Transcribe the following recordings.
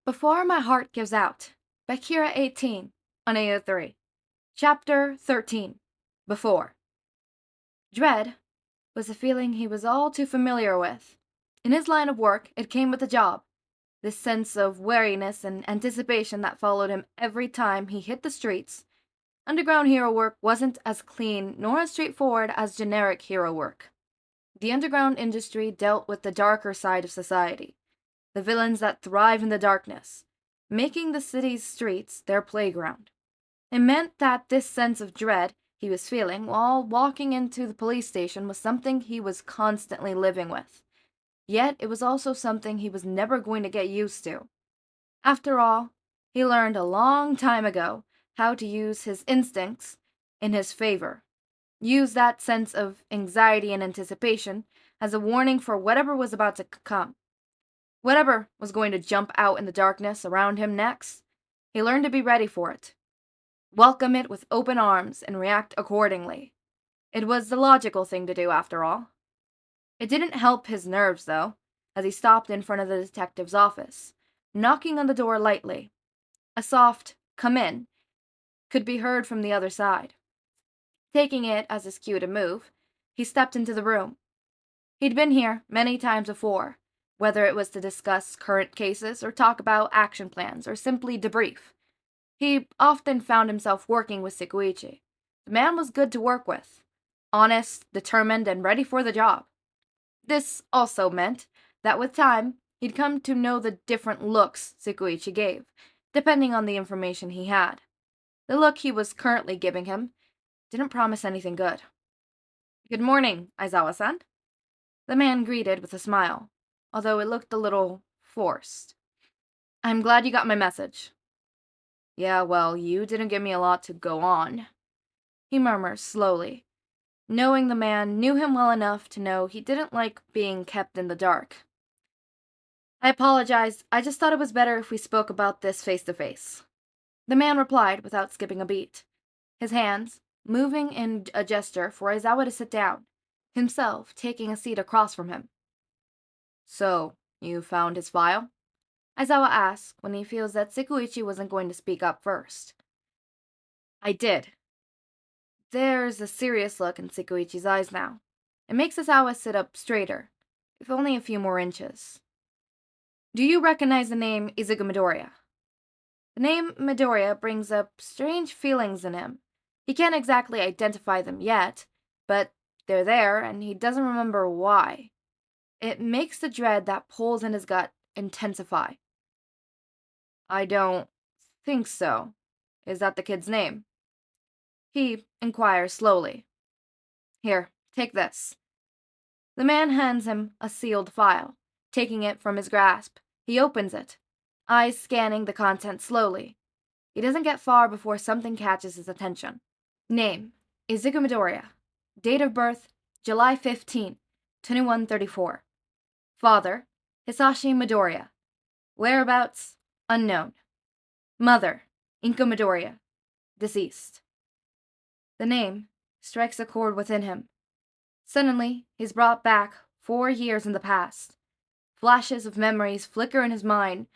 Before My Heart Gives Out by Kira 18 on AO3. Chapter 13. Before. Dread was a feeling he was all too familiar with. In his line of work, it came with the job. This sense of wariness and anticipation that followed him every time he hit the streets. Underground hero work wasn't as clean nor as straightforward as generic hero work. The underground industry dealt with the darker side of society, the villains that thrive in the darkness, making the city's streets their playground. It meant that this sense of dread he was feeling while walking into the police station was something he was constantly living with. Yet it was also something he was never going to get used to. After all, he learned a long time ago how to use his instincts in his favor. Use that sense of anxiety and anticipation as a warning for whatever was about to come. Whatever was going to jump out in the darkness around him next, he learned to be ready for it. Welcome it with open arms and react accordingly. It was the logical thing to do, after all. It didn't help his nerves, though, as he stopped in front of the detective's office, knocking on the door lightly. A soft, "Come in," could be heard from the other side. Taking it as his cue to move, he stepped into the room. He'd been here many times before, whether it was to discuss current cases or talk about action plans or simply debrief. He often found himself working with Tsukauchi. The man was good to work with, honest, determined, and ready for the job. This also meant that with time, he'd come to know the different looks Tsukauchi gave, depending on the information he had. The look he was currently giving him didn't promise anything good. "Good morning, Aizawa-san," the man greeted with a smile, although it looked a little forced. "I'm glad you got my message." "Yeah, well, you didn't give me a lot to go on," he murmured slowly, knowing the man knew him well enough to know he didn't like being kept in the dark. "I apologize, I just thought it was better if we spoke about this face to face," the man replied without skipping a beat, his hands moving in a gesture for Aizawa to sit down, himself taking a seat across from him. "So, you found his file?" Aizawa asks when he feels that Tsukauchi wasn't going to speak up first. "I did." There's a serious look in Tsukauchi's eyes now. It makes Aizawa sit up straighter, if only a few more inches. "Do you recognize the name Izuku Midoriya?" The name Midoriya brings up strange feelings in him. He can't exactly identify them yet, but they're there, and he doesn't remember why. It makes the dread that pulls in his gut intensify. "I don't think so. Is that the kid's name?" He inquires slowly. "Here, take this." The man hands him a sealed file. Taking it from his grasp, he opens it, eyes scanning the contents slowly. He doesn't get far before something catches his attention. Name: Izuku Midoriya. Date of birth: July 15, 2134. Father: Hitoshi Midoriya. Whereabouts: unknown. Mother: Inko Midoriya. Deceased. The name strikes a chord within him. Suddenly, he's brought back 4 years in the past. Flashes of memories flicker in his mind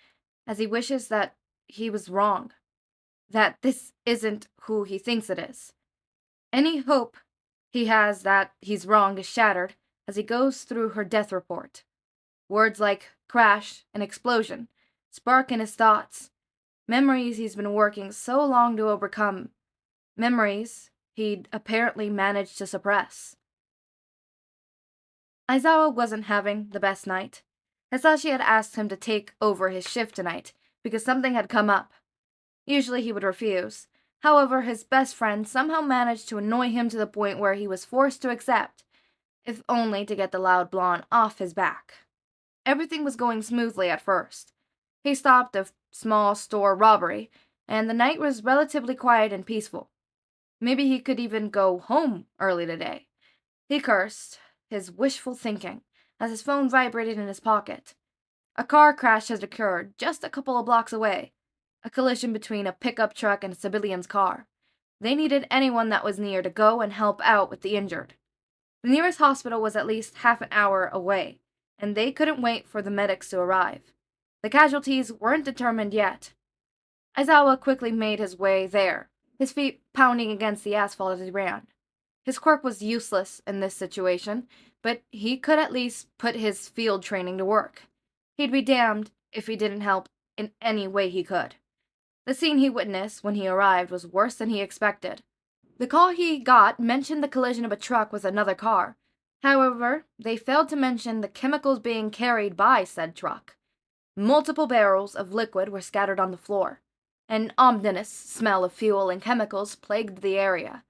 as he wishes that he was wrong, that this isn't who he thinks it is. Any hope he has that he's wrong is shattered as he goes through her death report. Words like crash and explosion spark in his thoughts, memories he's been working so long to overcome, memories he'd apparently managed to suppress. Aizawa wasn't having the best night. Hitoshi had asked him to take over his shift tonight because something had come up. Usually he would refuse. However, his best friend somehow managed to annoy him to the point where he was forced to accept, if only to get the loud blonde off his back. Everything was going smoothly at first. He stopped a small store robbery, and the night was relatively quiet and peaceful. Maybe he could even go home early today. He cursed, his wishful thinking, as his phone vibrated in his pocket. A car crash had occurred just a couple of blocks away. A collision between a pickup truck and a civilian's car. They needed anyone that was near to go and help out with the injured. The nearest hospital was at least half an hour away, and they couldn't wait for the medics to arrive. The casualties weren't determined yet. Aizawa quickly made his way there, his feet pounding against the asphalt as he ran. His quirk was useless in this situation, but he could at least put his field training to work. He'd be damned if he didn't help in any way he could. The scene he witnessed when he arrived was worse than he expected. The call he got mentioned the collision of a truck with another car. However, they failed to mention the chemicals being carried by said truck. Multiple barrels of liquid were scattered on the floor. An ominous smell of fuel and chemicals plagued the area.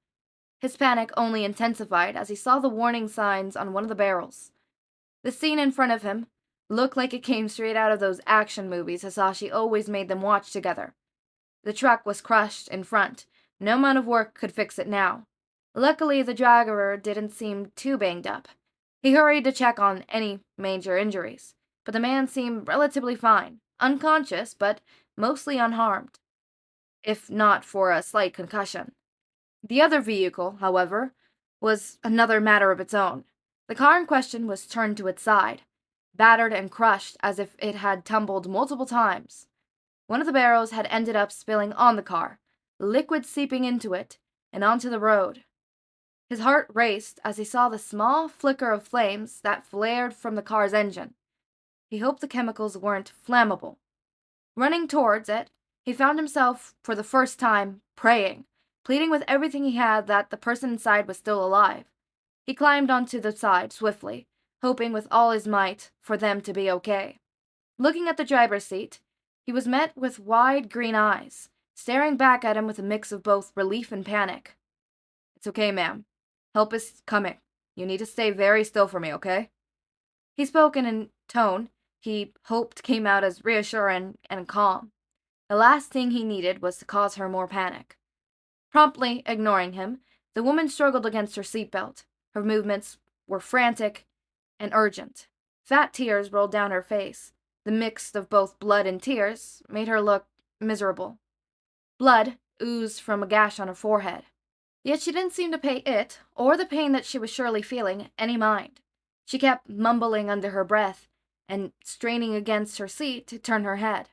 His panic only intensified as he saw the warning signs on one of the barrels. The scene in front of him looked like it came straight out of those action movies Hisashi always made them watch together. The truck was crushed in front. No amount of work could fix it now. Luckily, the driver didn't seem too banged up. He hurried to check on any major injuries, but the man seemed relatively fine, unconscious, but mostly unharmed, if not for a slight concussion. The other vehicle, however, was another matter of its own. The car in question was turned to its side, battered and crushed as if it had tumbled multiple times. One of the barrels had ended up spilling on the car, liquid seeping into it and onto the road. His heart raced as he saw the small flicker of flames that flared from the car's engine. He hoped the chemicals weren't flammable. Running towards it, he found himself, for the first time, praying, pleading with everything he had that the person inside was still alive. He climbed onto the side swiftly, hoping with all his might for them to be okay. Looking at the driver's seat, he was met with wide green eyes, staring back at him with a mix of both relief and panic. "It's okay, ma'am. Help is coming. You need to stay very still for me, okay?" He spoke in a tone he hoped came out as reassuring and calm. The last thing he needed was to cause her more panic. Promptly ignoring him, the woman struggled against her seatbelt. Her movements were frantic and urgent. Fat tears rolled down her face. The mix of both blood and tears made her look miserable. Blood oozed from a gash on her forehead. Yet she didn't seem to pay it, or the pain that she was surely feeling, any mind. She kept mumbling under her breath and straining against her seat to turn her head.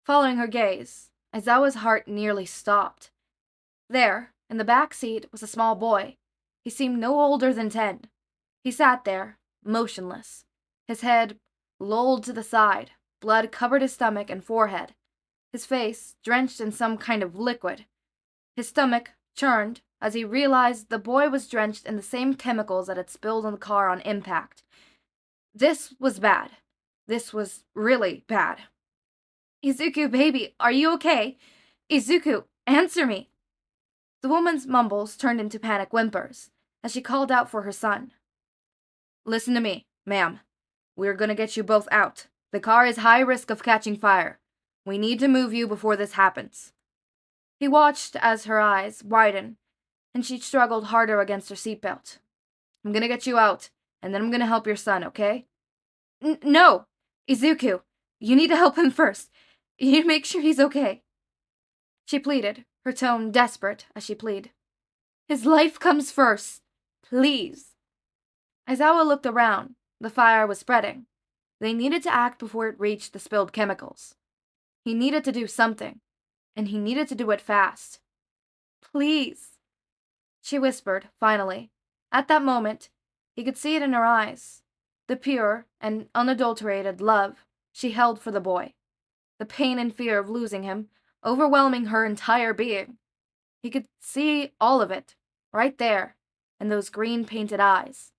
Following her gaze, Aizawa's heart nearly stopped. There, in the back seat, was a small boy. He seemed no older than 10. He sat there, motionless. His head lolled to the side, blood covered his stomach and forehead. His face drenched in some kind of liquid. His stomach churned as he realized the boy was drenched in the same chemicals that had spilled on the car on impact. This was bad. This was really bad. "Izuku, baby, are you okay? Izuku, answer me!" The woman's mumbles turned into panic whimpers as she called out for her son. "Listen to me, ma'am. We're gonna get you both out. The car is high risk of catching fire. We need to move you before this happens." He watched as her eyes widened, and she struggled harder against her seatbelt. "I'm gonna get you out, and then I'm gonna help your son, okay?" No! Izuku, you need to help him first. You need to make sure he's okay." She pleaded, her tone desperate as she pleaded. "His life comes first. Please." Aizawa looked around. The fire was spreading. They needed to act before it reached the spilled chemicals. He needed to do something, and he needed to do it fast. "Please," she whispered, finally. At that moment, he could see it in her eyes. The pure and unadulterated love she held for the boy. The pain and fear of losing him, overwhelming her entire being. He could see all of it, right there, in those green-painted eyes.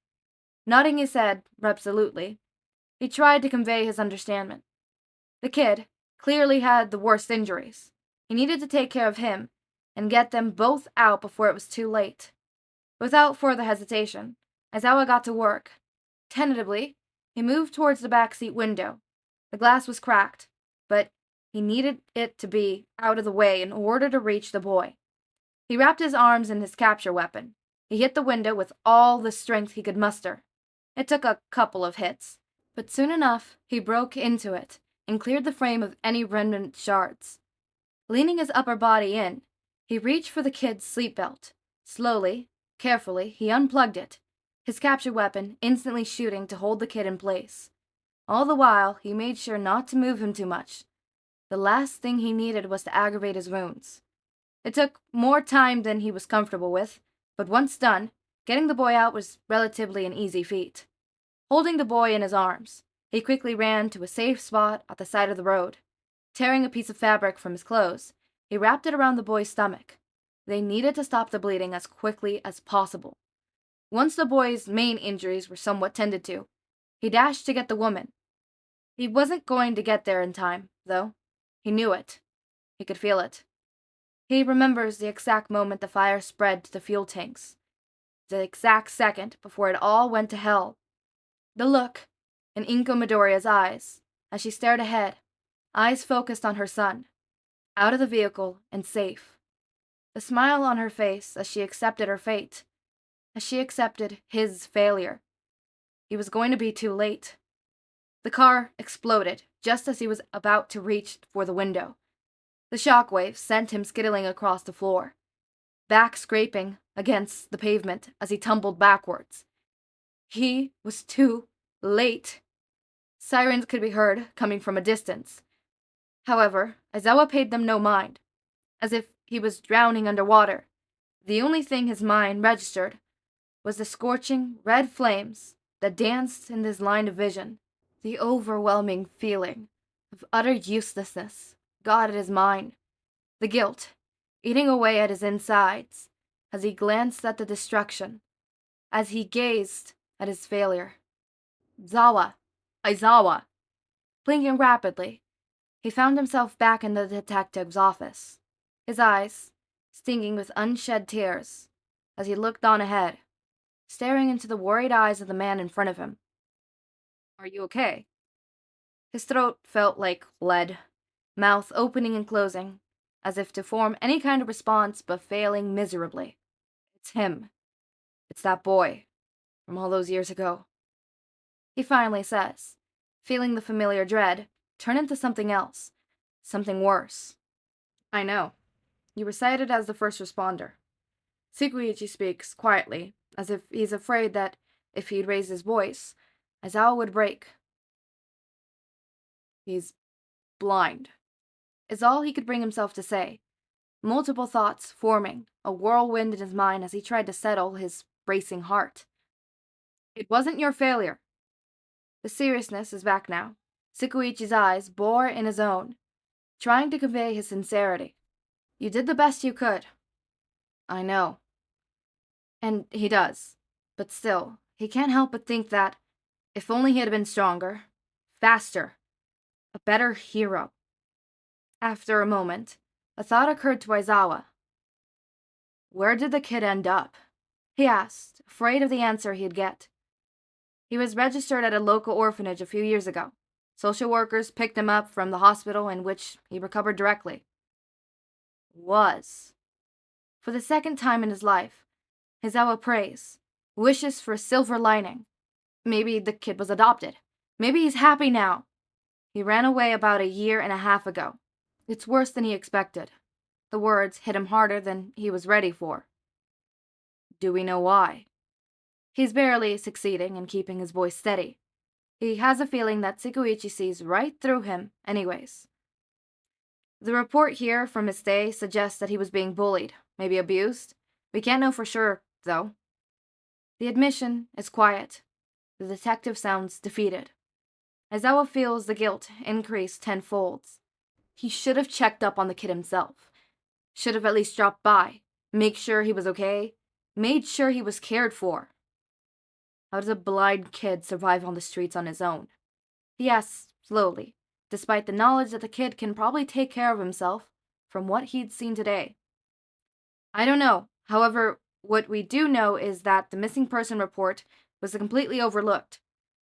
Nodding his head resolutely, he tried to convey his understanding. The kid clearly had the worst injuries. He needed to take care of him and get them both out before it was too late. Without further hesitation, Aizawa got to work. Tentatively, he moved towards the back seat window. The glass was cracked, but he needed it to be out of the way in order to reach the boy. He wrapped his arms in his capture weapon. He hit the window with all the strength he could muster. It took a couple of hits, but soon enough he broke into it and cleared the frame of any remnant shards. Leaning his upper body in, he reached for the kid's seatbelt. Slowly, carefully, he unplugged it, his capture weapon instantly shooting to hold the kid in place. All the while, he made sure not to move him too much. The last thing he needed was to aggravate his wounds. It took more time than he was comfortable with, but once done, getting the boy out was relatively an easy feat. Holding the boy in his arms, he quickly ran to a safe spot at the side of the road. Tearing a piece of fabric from his clothes, he wrapped it around the boy's stomach. They needed to stop the bleeding as quickly as possible. Once the boy's main injuries were somewhat tended to, he dashed to get the woman. He wasn't going to get there in time, though. He knew it. He could feel it. He remembers the exact moment the fire spread to the fuel tanks. The exact second before it all went to hell. The look in Inko Midoriya's eyes as she stared ahead, eyes focused on her son, out of the vehicle and safe. The smile on her face as she accepted her fate, as she accepted his failure. He was going to be too late. The car exploded just as he was about to reach for the window. The shockwave sent him skittling across the floor, back scraping against the pavement as he tumbled backwards. He was too late. Sirens could be heard coming from a distance. However, Aizawa paid them no mind, as if he was drowning underwater. The only thing his mind registered was the scorching red flames that danced in his line of vision. The overwhelming feeling of utter uselessness got at his mind. The guilt eating away at his insides as he glanced at the destruction, as he gazed at his failure. Aizawa. Blinking rapidly, he found himself back in the detective's office, his eyes stinging with unshed tears as he looked on ahead, staring into the worried eyes of the man in front of him. "Are you okay?" His throat felt like lead, mouth opening and closing, as if to form any kind of response but failing miserably. "It's him. It's that boy from all those years ago," he finally says, feeling the familiar dread turn into something else, something worse. "I know. You were cited as the first responder." Tsukauchi speaks quietly, as if he's afraid that if he'd raise his voice, Aizawa would break. "He's blind," is all he could bring himself to say, multiple thoughts forming a whirlwind in his mind as he tried to settle his racing heart. "It wasn't your failure." The seriousness is back now. Tsukauchi's eyes bore in his own, trying to convey his sincerity. "You did the best you could." "I know." And he does. But still, he can't help but think that, if only he had been stronger, faster, a better hero. After a moment, a thought occurred to Aizawa. "Where did the kid end up?" he asked, afraid of the answer he'd get. "He was registered at a local orphanage a few years ago. Social workers picked him up from the hospital in which he recovered directly." Was. For the second time in his life, Aizawa prays, wishes for a silver lining. Maybe the kid was adopted. Maybe he's happy now. He ran away about a year and a half ago. It's worse than he expected. The words hit him harder than he was ready for. "Do we know why?" He's barely succeeding in keeping his voice steady. He has a feeling that Tsukauchi sees right through him anyways. "The report here from his stay suggests that he was being bullied, maybe abused. We can't know for sure, though." The admission is quiet. The detective sounds defeated. Aizawa feels the guilt increase tenfold. He should have checked up on the kid himself. Should have at least dropped by, make sure he was okay, made sure he was cared for. How does a blind kid survive on the streets on his own? He asks slowly, despite the knowledge that the kid can probably take care of himself from what he'd seen today. "I don't know. However, what we do know is that the missing person report was completely overlooked.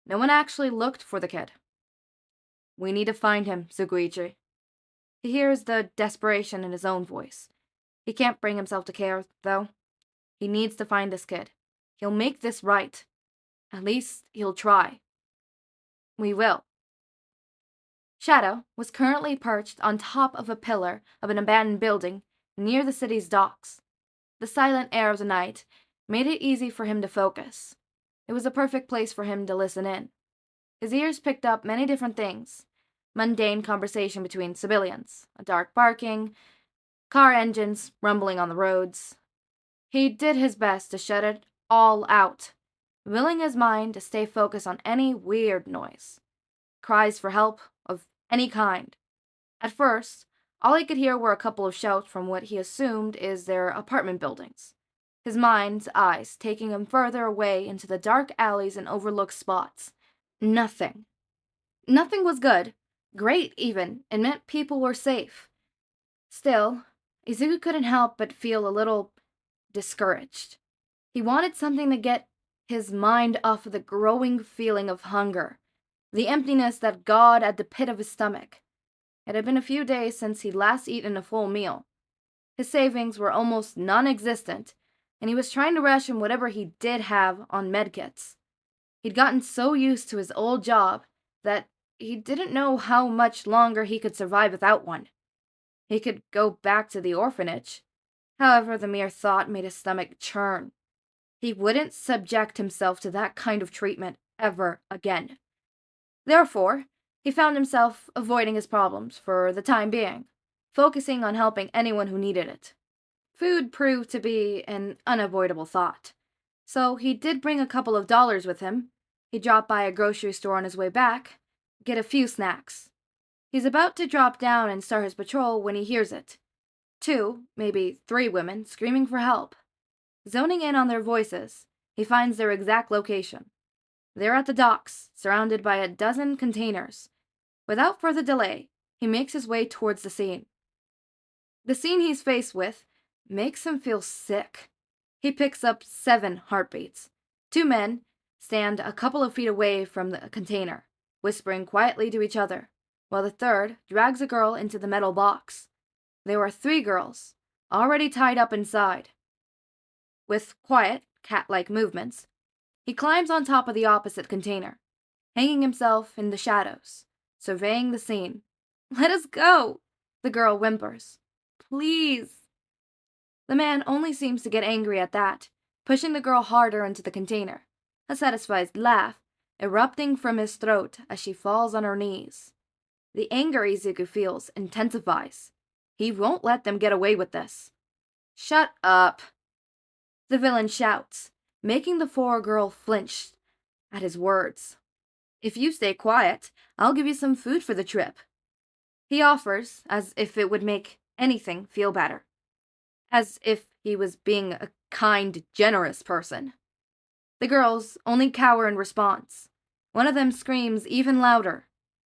No one actually looked for the kid." "We need to find him, Tsukauchi." He hears the desperation in his own voice. He can't bring himself to care, though. He needs to find this kid. He'll make this right. At least, he'll try. "We will." Shadow was currently perched on top of a pillar of an abandoned building near the city's docks. The silent air of the night made it easy for him to focus. It was a perfect place for him to listen in. His ears picked up many different things. Mundane conversation between civilians, a dark barking, car engines rumbling on the roads. He did his best to shut it all out, willing his mind to stay focused on any weird noise. Cries for help of any kind. At first, all he could hear were a couple of shouts from what he assumed is their apartment buildings. His mind's eyes taking him further away into the dark alleys and overlooked spots. Nothing. Nothing was good. Great, even. It meant people were safe. Still, Izuku couldn't help but feel a little discouraged. He wanted something to get his mind off of the growing feeling of hunger, the emptiness that gnawed at the pit of his stomach. It had been a few days since he'd last eaten a full meal. His savings were almost non-existent, and he was trying to ration whatever he did have on medkits. He'd gotten so used to his old job that he didn't know how much longer he could survive without one. He could go back to the orphanage. However, the mere thought made his stomach churn. He wouldn't subject himself to that kind of treatment ever again. Therefore, he found himself avoiding his problems for the time being, focusing on helping anyone who needed it. Food proved to be an unavoidable thought, so he did bring a couple of dollars with him. He dropped by a grocery store on his way back, get a few snacks. He's about to drop down and start his patrol when he hears it. 2, maybe 3 women screaming for help. Zoning in on their voices, he finds their exact location. They're at the docks, surrounded by a dozen containers. Without further delay, he makes his way towards the scene. The scene he's faced with makes him feel sick. He picks up 7 heartbeats. 2 men stand a couple of feet away from the container, whispering quietly to each other, while the third drags a girl into the metal box. There were 3 girls, already tied up inside. With quiet, cat-like movements, he climbs on top of the opposite container, hanging himself in the shadows, surveying the scene. "Let us go," the girl whimpers. "Please." The man only seems to get angry at that, pushing the girl harder into the container, a satisfied laugh erupting from his throat as she falls on her knees. The anger Izuku feels intensifies. He won't let them get away with this. "Shut up," the villain shouts, making the 4 girl flinch at his words. "If you stay quiet, I'll give you some food for the trip." He offers, as if it would make anything feel better. As if he was being a kind, generous person. The girls only cower in response. One of them screams even louder.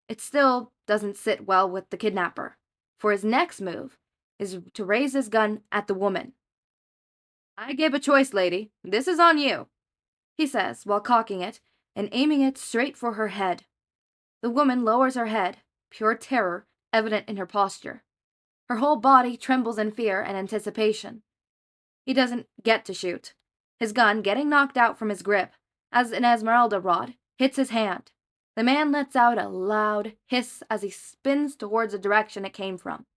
It still doesn't sit well with the kidnapper, for his next move is to raise his gun at the woman. "I gave a choice, lady. This is on you," he says while cocking it and aiming it straight for her head. The woman lowers her head, pure terror evident in her posture. Her whole body trembles in fear and anticipation. He doesn't get to shoot, his gun getting knocked out from his grip as an Esmeralda rod hits his hand. The man lets out a loud hiss as he spins towards the direction it came from.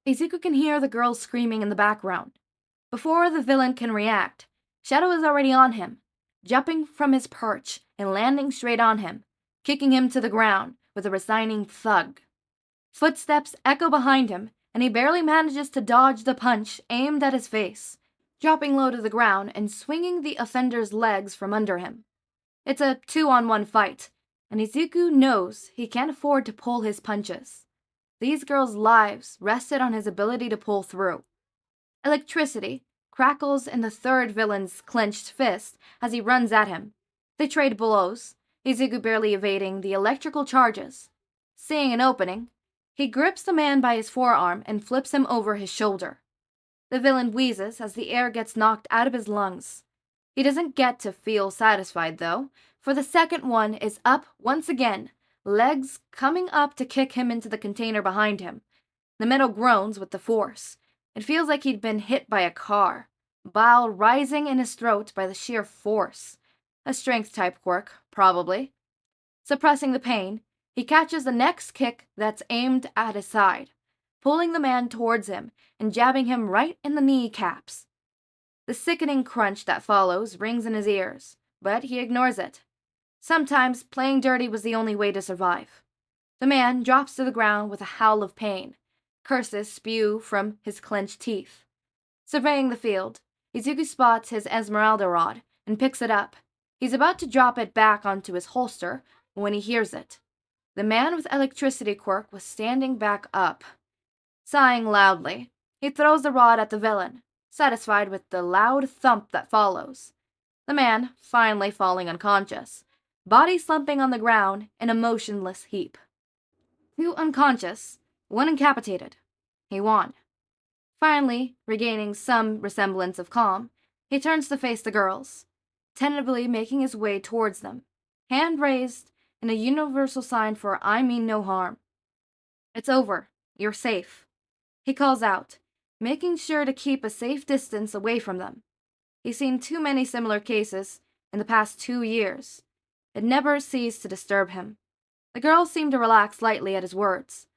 Izuku can hear the girls screaming in the background. Before the villain can react, Shadow is already on him, jumping from his perch and landing straight on him, kicking him to the ground with a resigning thug. Footsteps echo behind him, and he barely manages to dodge the punch aimed at his face, dropping low to the ground and swinging the offender's legs from under him. It's a 2-on-1 fight, and Izuku knows he can't afford to pull his punches. These girls' lives rested on his ability to pull through. Electricity crackles in the third villain's clenched fist as he runs at him. They trade blows, Izuku barely evading the electrical charges. Seeing an opening, he grips the man by his forearm and flips him over his shoulder. The villain wheezes as the air gets knocked out of his lungs. He doesn't get to feel satisfied, though, for the second one is up once again, legs coming up to kick him into the container behind him. The metal groans with the force. It feels like he'd been hit by a car, bile rising in his throat by the sheer force. A strength-type quirk, probably. Suppressing the pain, he catches the next kick that's aimed at his side, pulling the man towards him and jabbing him right in the kneecaps. The sickening crunch that follows rings in his ears, but he ignores it. Sometimes playing dirty was the only way to survive. The man drops to the ground with a howl of pain. Curses spew from his clenched teeth. Surveying the field, Izuku spots his Esmeralda rod and picks it up. He's about to drop it back onto his holster when he hears it. The man with electricity quirk was standing back up. Sighing loudly, he throws the rod at the villain, satisfied with the loud thump that follows. The man finally falling unconscious, body slumping on the ground in a motionless heap. 2 unconscious, 1 incapacitated. He won. Finally, regaining some resemblance of calm, he turns to face the girls, tentatively making his way towards them, hand raised in a universal sign for I mean no harm. It's over. You're safe. He calls out, making sure to keep a safe distance away from them. He's seen too many similar cases in the past 2 years. It never ceased to disturb him. The girls seem to relax lightly at his words.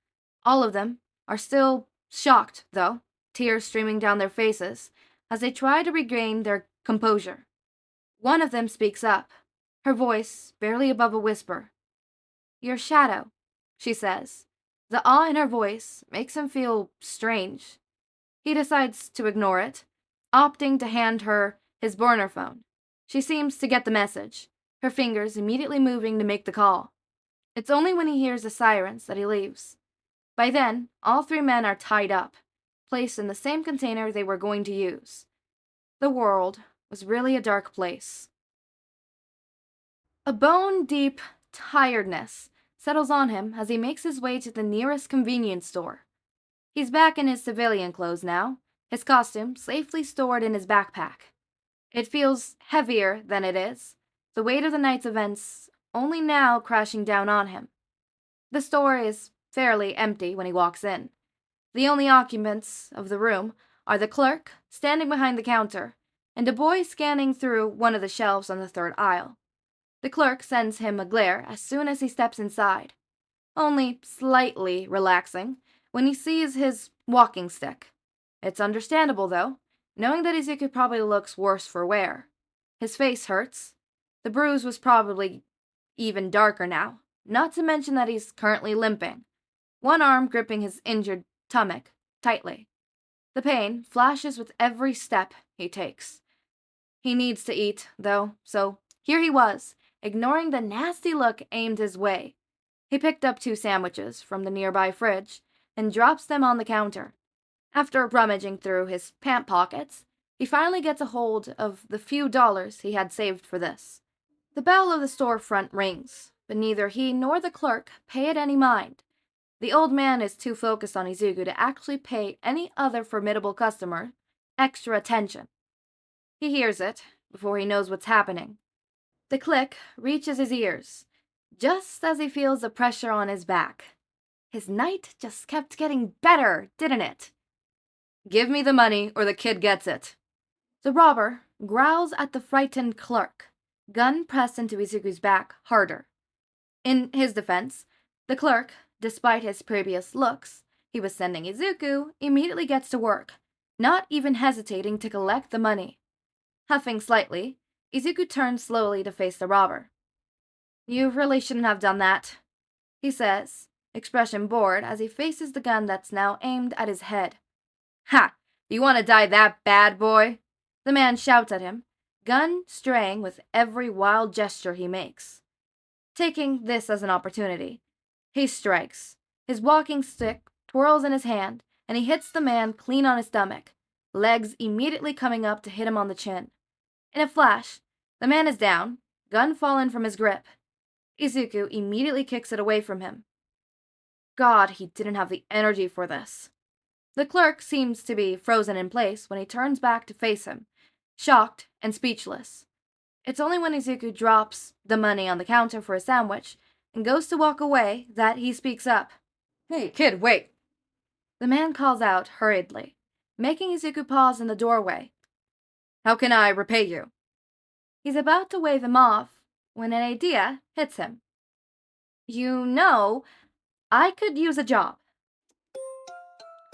All of them are still shocked, though, tears streaming down their faces as they try to regain their composure. One of them speaks up, her voice barely above a whisper. Your shadow, she says. The awe in her voice makes him feel strange. He decides to ignore it, opting to hand her his burner phone. She seems to get the message, her fingers immediately moving to make the call. It's only when he hears the sirens that he leaves. By then, all 3 men are tied up, placed in the same container they were going to use. The world was really a dark place. A bone-deep tiredness settles on him as he makes his way to the nearest convenience store. He's back in his civilian clothes now, his costume safely stored in his backpack. It feels heavier than it is, the weight of the night's events only now crashing down on him. The store is fairly empty when he walks in. The only occupants of the room are the clerk, standing behind the counter, and a boy scanning through one of the shelves on the 3rd aisle. The clerk sends him a glare as soon as he steps inside, only slightly relaxing when he sees his walking stick. It's understandable, though, knowing that Izuku probably looks worse for wear. His face hurts. The bruise was probably even darker now, not to mention that he's currently limping, one arm gripping his injured stomach tightly. The pain flashes with every step he takes. He needs to eat, though, so here he was, ignoring the nasty look aimed his way. He picked up 2 sandwiches from the nearby fridge and drops them on the counter. After rummaging through his pant pockets, he finally gets a hold of the few dollars he had saved for this. The bell of the storefront rings, but neither he nor the clerk pay it any mind. The old man is too focused on Izuku to actually pay any other formidable customer extra attention. He hears it before he knows what's happening. The click reaches his ears, just as he feels the pressure on his back. His night just kept getting better, didn't it? Give me the money or the kid gets it. The robber growls at the frightened clerk, gun pressed into Izuku's back harder. In his defense, the clerk, despite his previous looks he was sending Izuku, immediately gets to work, not even hesitating to collect the money. Huffing slightly, Izuku turns slowly to face the robber. You really shouldn't have done that, he says, expression bored as he faces the gun that's now aimed at his head. Ha! You want to die that bad, boy? The man shouts at him, gun straying with every wild gesture he makes. Taking this as an opportunity, he strikes. His walking stick twirls in his hand, and he hits the man clean on his stomach, legs immediately coming up to hit him on the chin. In a flash, the man is down, gun fallen from his grip. Izuku immediately kicks it away from him. God, he didn't have the energy for this. The clerk seems to be frozen in place when he turns back to face him, shocked and speechless. It's only when Izuku drops the money on the counter for a sandwich and goes to walk away that he speaks up. Hey, kid, wait! The man calls out hurriedly, making Izuku pause in the doorway. How can I repay you? He's about to wave him off when an idea hits him. You know, I could use a job.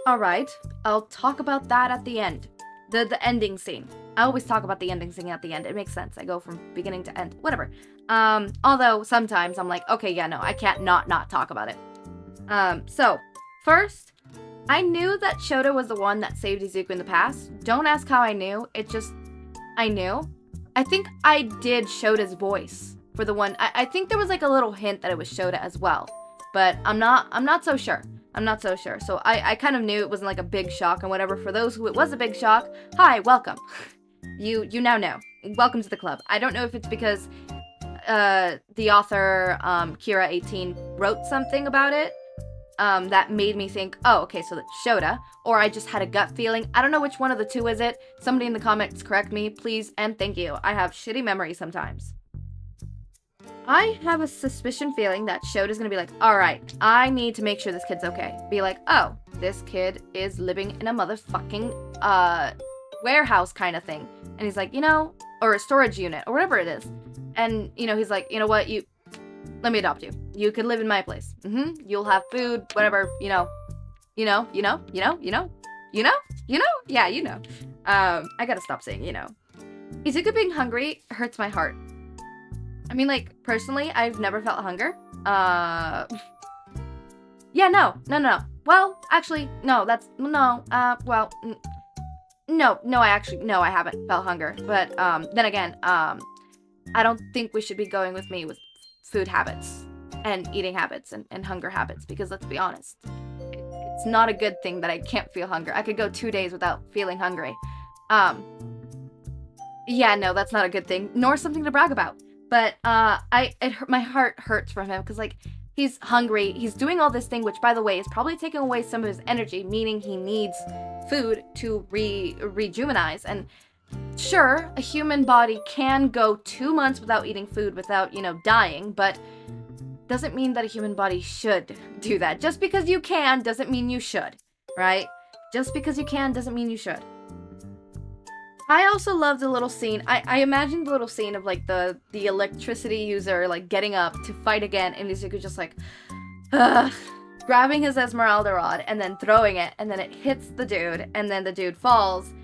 All right, I'll talk about that at the end. The ending scene. I always talk about the ending scene at the end. It makes sense. I go from beginning to end. Whatever. Although sometimes I'm like, okay, yeah, no, I can't not talk about it. So, first, I knew that Shota was the one that saved Izuku in the past. Don't ask how I knew. I knew. I think I did Shota's voice for the one. I think there was like a little hint that it was Shota as well. But I'm not so sure. So I kind of knew it wasn't like a big shock and whatever. For those who it was a big shock, hi, welcome. You now know. Welcome to the club. I don't know if it's because the author, Kira18, wrote something about it that made me think, oh, okay, so that's Shota, or I just had a gut feeling. I don't know which one of the two is it. Somebody in the comments correct me, please, and thank you. I have shitty memory sometimes. I have a suspicion feeling that Shota's gonna be like, alright, I need to make sure this kid's okay. Be like, oh, this kid is living in a motherfucking, warehouse kind of thing. And he's like, or a storage unit, or whatever it is. And, he's like, you know what, let me adopt you. You could live in my place. You'll have food, whatever, Yeah, I gotta stop saying, Izuku being hungry hurts my heart. I mean, like, personally, I've never felt hunger. Yeah, no. Well, actually, no, I haven't felt hunger. But, then again, I don't think we should be going with me with food habits and eating habits and hunger habits, because let's be honest, it's not a good thing that I can't feel hunger. I could go 2 days without feeling hungry. Yeah, no, that's not a good thing, nor something to brag about. But, my heart hurts for him, because, like, he's hungry, he's doing all this thing, which, by the way, is probably taking away some of his energy, meaning he needs food to rejuvenate, and sure, a human body can go 2 months without eating food without, dying, but doesn't mean that a human body should do that. Just because you can doesn't mean you should, right? Just because you can doesn't mean you should. I also love the little scene. I imagined the little scene of, like, the electricity user, like, getting up to fight again, and Izuku just, like, grabbing his Esmeralda rod, and then throwing it, and then it hits the dude, and then the dude falls,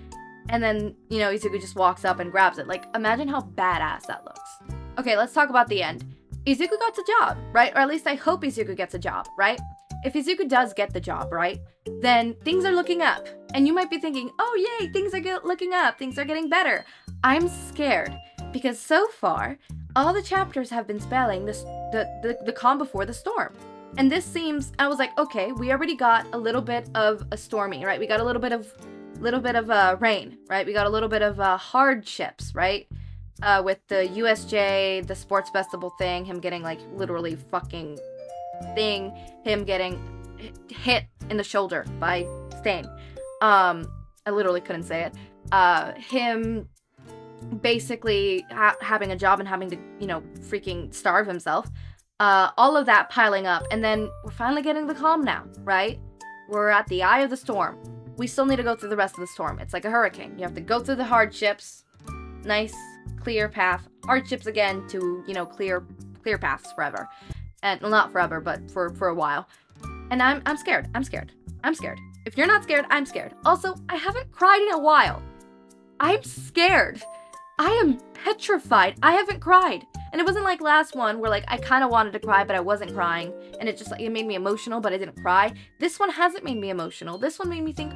and then, Izuku just walks up and grabs it. Like, imagine how badass that looks. Okay, let's talk about the end. Izuku got a job, right? Or at least I hope Izuku gets a job, right? If Izuku does get the job, right, then things are looking up. And you might be thinking, oh yay, things are looking up, things are getting better. I'm scared, because so far, all the chapters have been spelling the calm before the storm. And this seems, I was like, okay, we already got a little bit of a stormy, right? We got a little bit of rain, right? We got a little bit of hardships, right? With the USJ, the sports festival thing, him getting, like, literally fucking thing, him getting hit in the shoulder by Stain. I literally couldn't say it. Him basically having a job and having to, freaking starve himself. All of that piling up, and then we're finally getting the calm now, right? We're at the eye of the storm. We still need to go through the rest of the storm. It's like a hurricane. You have to go through the hardships. Nice, clear path. Hardships again to, clear paths forever. And, well, not forever, but for a while. And I'm scared. If you're not scared, I'm scared. Also, I haven't cried in a while. I'm scared. I am petrified. I haven't cried. And it wasn't like last one where, like, I kind of wanted to cry, but I wasn't crying. And it just, like, it made me emotional, but I didn't cry. This one hasn't made me emotional. This one made me think,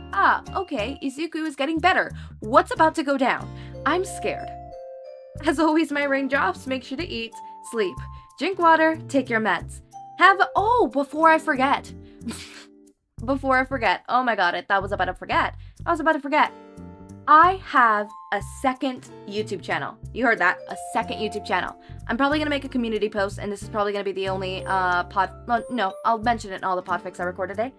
okay, Izuku is getting better. What's about to go down? I'm scared. As always, my raindrops, make sure to eat, sleep, drink water, take your meds. Before I forget. Oh my god, I was about to forget. I have a second YouTube channel. You heard that, a second YouTube channel. I'm probably gonna make a community post, and this is probably gonna be the only I'll mention it in all the podfics I record today.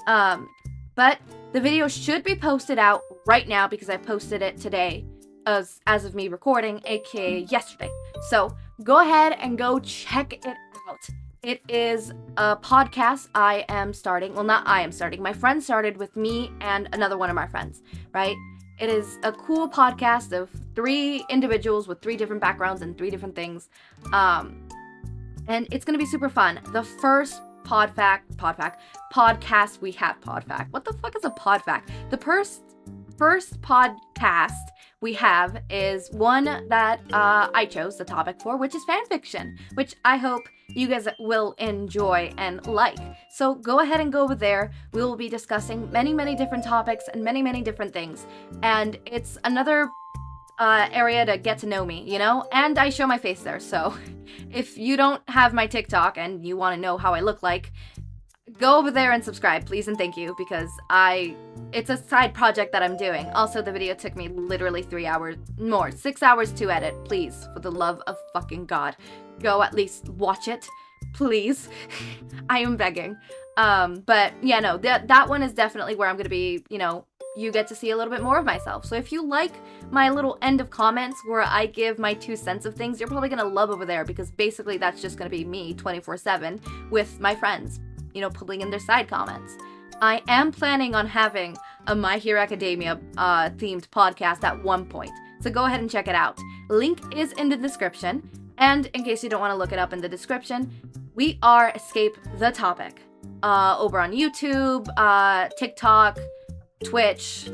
But the video should be posted out right now because I posted it today as of me recording, aka yesterday. So go ahead and go check it out. It is a podcast I am starting. Well, not I am starting. My friend started with me and another one of my friends, right? It is a cool podcast of 3 individuals with 3 different backgrounds and 3 different things. And it's going to be super fun. The first podcast we have, Podfac. What the fuck is a Podfac? The first podcast we have is one that I chose the topic for, which is fanfiction, which I hope you guys will enjoy and like. So go ahead and go over there. We will be discussing many, many different topics and many, many different things. And it's another area to get to know me, you know? And I show my face there, so if you don't have my TikTok and you want to know how I look like, go over there and subscribe, please and thank you, because it's a side project that I'm doing. Also, the video took me literally 6 hours to edit. Please, for the love of fucking God, go at least watch it, please. I am begging. But yeah, no, that one is definitely where I'm gonna be, you know, you get to see a little bit more of myself. So if you like my little end of comments where I give my 2 cents of things, you're probably gonna love over there, because basically that's just gonna be me 24/7 with my friends, you know, putting in their side comments. I am planning on having a My Hero Academia themed podcast at one point, so go ahead and check it out. Link is in the description, and in case you don't want to look it up in the description, we are Escape the Topic over on YouTube, TikTok, Twitch.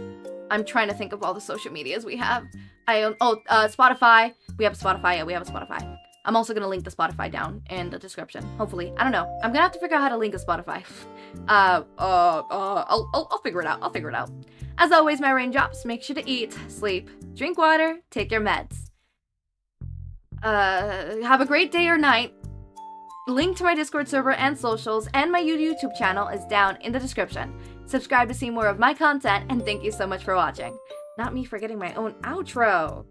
I'm trying to think of all the social medias we have. Spotify. We have a Spotify. Yeah, we have a Spotify. I'm also gonna link the Spotify down in the description. Hopefully, I don't know. I'm gonna have to figure out how to link a Spotify. I'll figure it out. I'll figure it out. As always, my raindrops. Make sure to eat, sleep, drink water, take your meds. Have a great day or night. Link to my Discord server and socials and my YouTube channel is down in the description. Subscribe to see more of my content, and thank you so much for watching. Not me forgetting my own outro.